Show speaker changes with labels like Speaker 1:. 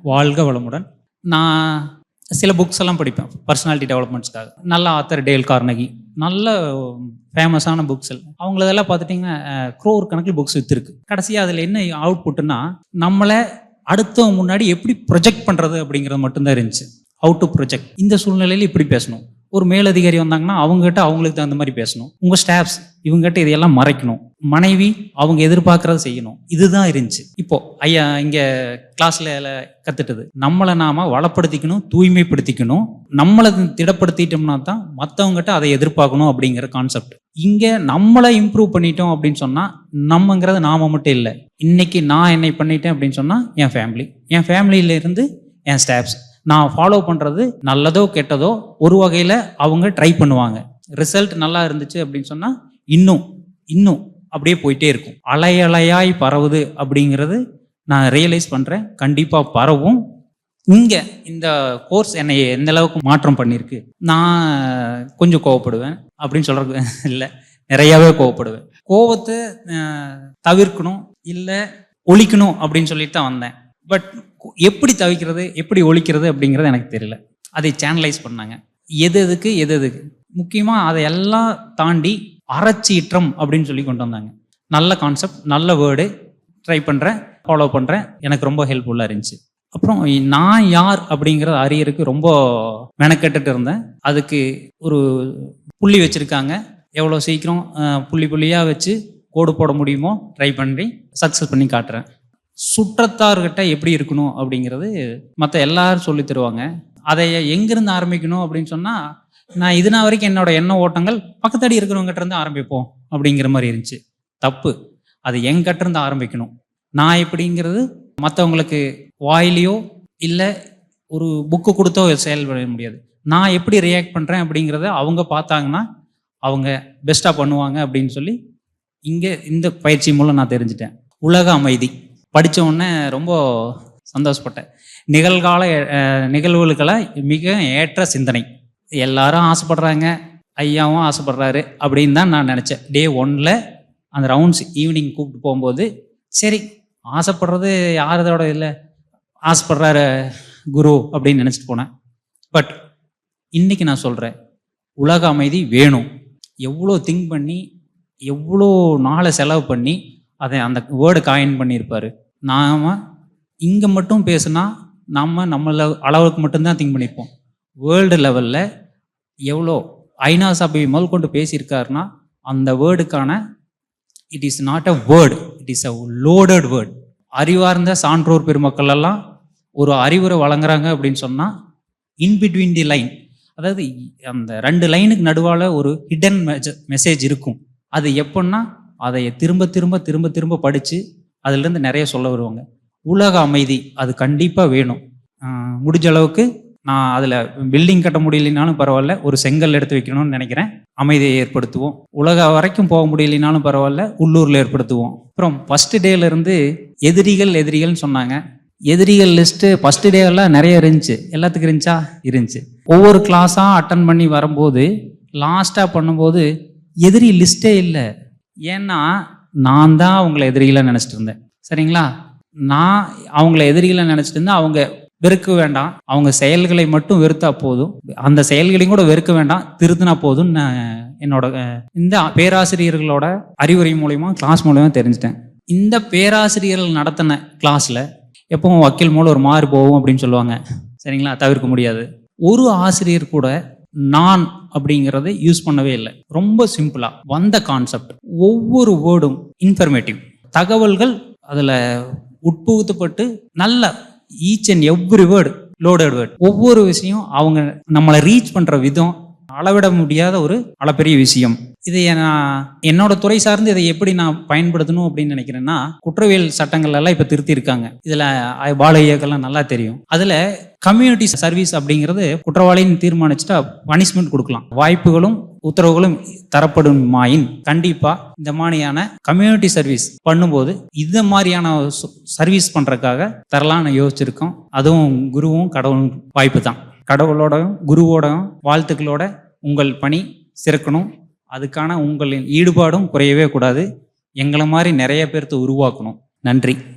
Speaker 1: வாழ்க வளமுடன். நான் சில புக்ஸ் எல்லாம் படிப்பேன் பர்சனாலிட்டி டெவலப்மெண்ட்ஸ்க்காக. நல்ல ஆத்தர் டேல் கார்னகி, நல்ல ஃபேமஸான புக்ஸ் எல்லாம். அவங்களதெல்லாம் பார்த்துட்டிங்கன்னா க்ரோர் கணக்கில் புக்ஸ் விற்றுருக்கு. கடைசியாக அதில் என்ன அவுட்புட்டுன்னா, நம்மளை அடுத்தவங்க முன்னாடி எப்படி ப்ரொஜெக்ட் பண்ணுறது அப்படிங்கிறது மட்டும்தான் இருந்துச்சு. How to project. இந்த சூழ்நிலையில் இப்படி பேசணும். ஒரு மேலதிகாரி வந்தாங்கன்னா அவங்ககிட்ட அவங்களுக்கு தகுந்த மாதிரி பேசணும். உங்கள் ஸ்டாஃப்ஸ் இவங்ககிட்ட இதையெல்லாம் மறைக்கணும். மனைவி அவங்க எதிர்பார்க்கறத செய்யணும். இதுதான் இருந்துச்சு. இப்போ ஐயா இங்கே கிளாஸ்ல கத்துட்டது, நம்மளை நாம வளப்படுத்திக்கணும், தூய்மைப்படுத்திக்கணும். நம்மளை திடப்படுத்திட்டோம்னா தான் மற்றவங்ககிட்ட அதை எதிர்பார்க்கணும் அப்படிங்கிற கான்செப்ட். இங்கே நம்மளை இம்ப்ரூவ் பண்ணிட்டோம் அப்படின்னு சொன்னால், நம்மங்கிறது நாம மட்டும் இல்லை. இன்னைக்கு நான் என்னை பண்ணிட்டேன் அப்படின்னு சொன்னால் என் ஃபேமிலியிலேருந்து என் ஸ்டாஃப்ஸ், நான் ஃபாலோ பண்ணுறது நல்லதோ கெட்டதோ ஒரு வகையில் அவங்க ட்ரை பண்ணுவாங்க. ரிசல்ட் நல்லா இருந்துச்சு அப்படின்னு சொன்னால் இன்னும் அப்படியே போயிட்டே இருக்கும். அலையலையாய் பரவுது அப்படிங்கிறது நான் ரியலைஸ் பண்ணுறேன். கண்டிப்பாக பரவும். இங்கே இந்த கோர்ஸ் என்னை எந்த அளவுக்கு மாற்றம் பண்ணியிருக்கு. நான் கொஞ்சம் கோவப்படுவேன் அப்படின்னு சொல்கிறது இல்லை, நிறையாவே கோவப்படுவேன். கோவத்தை தவிர்க்கணும் இல்லை ஒழிக்கணும் அப்படின்னு சொல்லிட்டு தான் வந்தேன். பட் எப்படி தவிக்கிறது, எப்படி ஒழிக்கிறது அப்படிங்கிறது எனக்கு தெரியல. அதை சேனலைஸ் பண்ணாங்க. எதுக்கு முக்கியமாக அதையெல்லாம் தாண்டி அறச்சீற்றம் அப்படின்னு சொல்லி கொண்டு வந்தாங்க. நல்ல கான்செப்ட், நல்ல வேர்டு. ட்ரை பண்ணுறேன், ஃபாலோ பண்ணுறேன். எனக்கு ரொம்ப ஹெல்ப்ஃபுல்லாக இருந்துச்சு. அப்புறம் நான் யார் அப்படிங்கிறத அறியறதுக்கு ரொம்ப மெனக்கெட்டுட்டு இருந்தேன். அதுக்கு ஒரு புள்ளி வச்சுருக்காங்க. எவ்வளோ சீக்கிரம் புள்ளியாக வச்சு கோடு போட முடியுமோ ட்ரை பண்ணி சக்ஸஸ் பண்ணி காட்டுறேன். சுற்றத்தார்கிட்ட எப்படி இருக்கணும் அப்படிங்கிறது மற்ற எல்லாரும் சொல்லி தருவாங்க. அதை எங்கிருந்து ஆரம்பிக்கணும் அப்படின்னு சொன்னால், நான் இதுனா வரைக்கும் என்னோட எண்ண ஓட்டங்கள் பக்கத்தடி இருக்கிறவங்ககிட்ட இருந்து ஆரம்பிப்போம் அப்படிங்கிற மாதிரி இருந்துச்சு. தப்பு. அது எங்கிட்ட இருந்து ஆரம்பிக்கணும். நான் எப்படிங்கிறது மற்றவங்களுக்கு வாயிலையோ இல்லை ஒரு புக்கு கொடுத்தோ செயல்பட முடியாது. நான் எப்படி ரியாக்ட் பண்ணுறேன் அப்படிங்கிறத அவங்க பார்த்தாங்கன்னா அவங்க பெஸ்ட்டாக பண்ணுவாங்க அப்படின்னு சொல்லி இங்கே இந்த பயிற்சி மூலம் நான் தெரிஞ்சிட்டேன். உலக அமைதி படித்த உடனே ரொம்ப சந்தோஷப்பட்டேன். நிகழ்கால நிகழ்வுகளை மிக ஏற்ற சிந்தனை. எல்லாரும் ஆசைப்படுறாங்க, ஐயாவும் ஆசைப்படுறாரு அப்படின்னு தான் நான் நினச்சேன். டே 1 அந்த ரவுண்ட்ஸ் ஈவினிங் கூப்பிட்டு போகும்போது, சரி ஆசைப்படுறது யாரதோட இல்லை, ஆசைப்படுறாரு குரு அப்படின்னு நினச்சிட்டு போனேன். பட் இன்னைக்கு நான் சொல்கிறேன், உலக அமைதி வேணும். எவ்வளோ திங்க் பண்ணி எவ்வளோ நாளை செலவு பண்ணி அதை அந்த வேர்டு காயின் பண்ணியிருப்பார். நாம் இங்கே மட்டும் பேசுனா நம்மள அளவுக்கு மட்டும்தான் திங்க் பண்ணியிருப்போம். வேர்ல்டு லெவலில் எவ்வளோ ஐநா சபை முதல் கொண்டு பேசியிருக்காருன்னா, அந்த வேர்டுக்கான it is not a word, it is a loaded word. அறிவார்ந்த சான்றோர் பெருமக்கள் எல்லாம் ஒரு அறிவுரை வழங்குறாங்க அப்படின்னு சொன்னால், இன்பிட்வீன் தி லைன், அதாவது அந்த 2 லைனுக்கு நடுவால் ஒரு ஹிடன் மெசேஜ் இருக்கும். அது எப்படின்னா, அதை திரும்ப படித்து அதுலேருந்து நிறைய சொல்ல வருவாங்க. உலக அமைதி அது கண்டிப்பாக வேணும். முடிஞ்ச அளவுக்கு நான் அதில் பில்டிங் கட்ட முடியலைனாலும் பரவாயில்ல, ஒரு செங்கல் எடுத்து வைக்கணும்னு நினைக்கிறேன். அமைதியை ஏற்படுத்துவோம். உலக வரைக்கும் போக முடியலைனாலும் பரவாயில்ல, உள்ளூரில் ஏற்படுத்துவோம். அப்புறம் ஃபஸ்ட்டு டேலேருந்து எதிரிகள்னு சொன்னாங்க. எதிரிகள் லிஸ்ட்டு ஃபஸ்ட்டு டேலாம் நிறைய இருந்துச்சு. எல்லாத்துக்கும் இருந்துச்சு. ஒவ்வொரு கிளாஸாக அட்டன் பண்ணி வரும்போது லாஸ்ட்டாக பண்ணும்போது எதிரி லிஸ்ட்டே இல்லை. ஏன்னா நான் தான் அவங்கள எதிரிகளை நினச்சிட்டு இருந்தேன். சரிங்களா? நான் அவங்கள எதிரிகளை நினச்சிட்டு இருந்தேன். அவங்க வெறுக்க வேண்டாம், அவங்க செயல்களை மட்டும் வெறுத்தா போதும், அந்த செயல்களையும் கூட வெறுக்க வேண்டாம், திருத்தினா போதும். என்னோட இந்த பேராசிரியர்களோட அறிவுரை மூலயமா கிளாஸ் மூலயமா தெரிஞ்சிட்டேன். இந்த பேராசிரியர்கள் நடத்தின கிளாஸில் எப்பவும் வக்கீல் மூலம் ஒரு மாறு போகும் அப்படின்னு சொல்லுவாங்க. சரிங்களா? தவிர்க்க முடியாது. ஒரு ஆசிரியர் கூட நான் அப்படிங்கிறத யூஸ் பண்ணவே இல்லை. ரொம்ப சிம்பிளா வந்த கான்செப்ட். ஒவ்வொரு வேர்டும் இன்ஃபர்மேட்டிவ் தகவல்கள் அதில் உட்புகுத்தப்பட்டு நல்ல each and every word loaded word. ஒவ்வொரு விஷயம் அவங்க நம்மளை ரீச் பண்ற விதம் அளவிட முடியாத ஒரு அளப்பெரிய விஷயம். இதை நான் என்னோட துறை சார்ந்து இதை எப்படி நான் பயன்படுத்தணும் அப்படின்னு நினைக்கிறேன்னா, குற்றவியல் சட்டங்கள் எல்லாம் இப்ப திருத்தி இருக்காங்க. இதுல பால இயக்கெல்லாம் நல்லா தெரியும். அதுல கம்யூனிட்டி சர்வீஸ் அப்படிங்கிறது குற்றவாளின்னு தீர்மானிச்சுட்டா பனிஷ்மெண்ட் கொடுக்கலாம். வாய்ப்புகளும் உத்தரவுகளும் தரப்படும் மாயின் கண்டிப்பா இந்த மாதிரியான கம்யூனிட்டி சர்வீஸ் பண்ணும்போது இந்த மாதிரியான சர்வீஸ் பண்றதுக்காக தரலான்னு யோசிச்சிருக்கோம். அதுவும் குருவும் கடவுளும் வாய்ப்பு தான். கடவுளோடையும் குருவோடையும் வாழ்த்துக்களோட உங்கள் பணி சிறக்கணும். அதுக்கான உங்களின் ஈடுபாடும் குறையவே கூடாது. எங்களை மாதிரி நிறைய பேர்த்த உருவாக்கணும். நன்றி.